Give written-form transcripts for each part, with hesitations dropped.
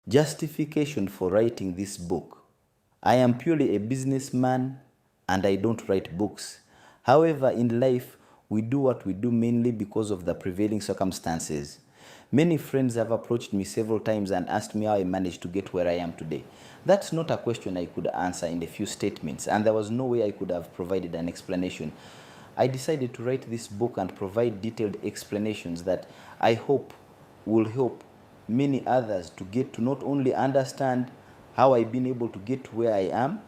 Justification for writing this book. I am purely a businessman and I don't write books. However, in life, we do what we do mainly because of the prevailing circumstances. Many friends have approached me several times and asked me how I managed to get where I am today. That's not a question I could answer in a few statements, and there was no way I could have provided an explanation. I decided to write this book and provide detailed explanations that I hope will help many others to get to not only understand how I've been able to get to where I am,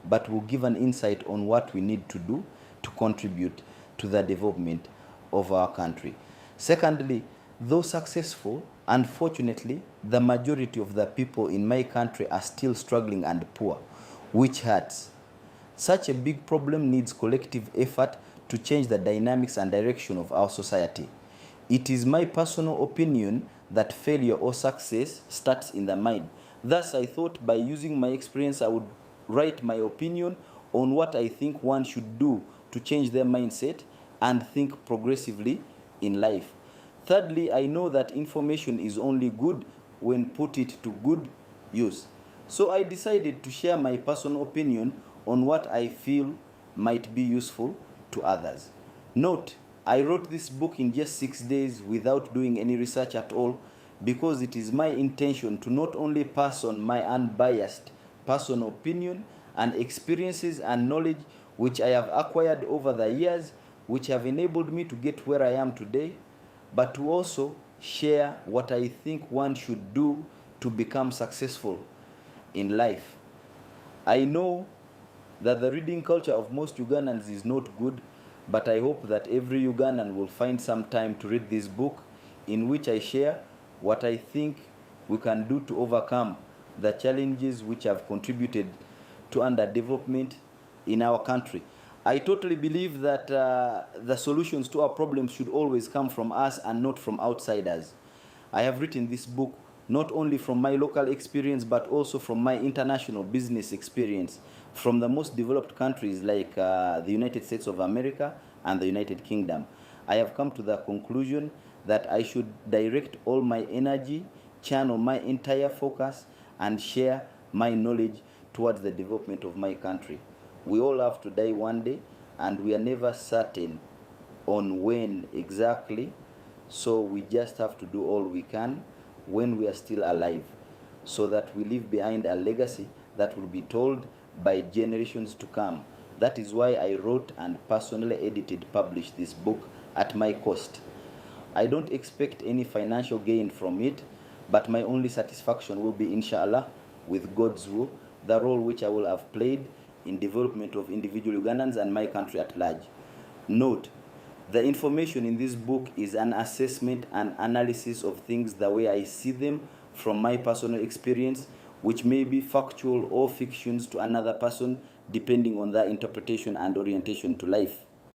but will give an insight on what we need to do to contribute to the development of our country. Secondly, though successful, unfortunately, the majority of the people in my country are still struggling and poor, which hurts. Such a big problem needs collective effort to change the dynamics and direction of our society. It is my personal opinion that failure or success starts in the mind. Thus, I thought by using my experience, I would write my opinion on what I think one should do to change their mindset and think progressively in life. Thirdly, I know that information is only good when put it to good use. So I decided to share my personal opinion on what I feel might be useful to others. Note, I wrote this book in just 6 days without doing any research at all, because it is my intention to not only pass on my unbiased personal opinion and experiences and knowledge which I have acquired over the years, which have enabled me to get where I am today, but to also share what I think one should do to become successful in life. I know that the reading culture of most Ugandans is not good, but I hope that every Ugandan will find some time to read this book, in which I share what I think we can do to overcome the challenges which have contributed to underdevelopment in our country. I totally believe that the solutions to our problems should always come from us and not from outsiders. I have written this book not only from my local experience, but also from my international business experience from the most developed countries like the United States of America and the United Kingdom. I have come to the conclusion that I should direct all my energy, channel my entire focus, and share my knowledge towards the development of my country. We all have to die one day, and we are never certain on when exactly, so we just have to do all we can when we are still alive, so that we leave behind a legacy that will be told by generations to come. That is why I wrote and personally edited, published this book at my cost. I don't expect any financial gain from it, but my only satisfaction will be, inshallah, with God's will, the role which I will have played in development of individual Ugandans and my country at large. Note, the information in this book is an assessment and analysis of things the way I see them from my personal experience, which may be factual or fictions to another person, depending on their interpretation and orientation to life.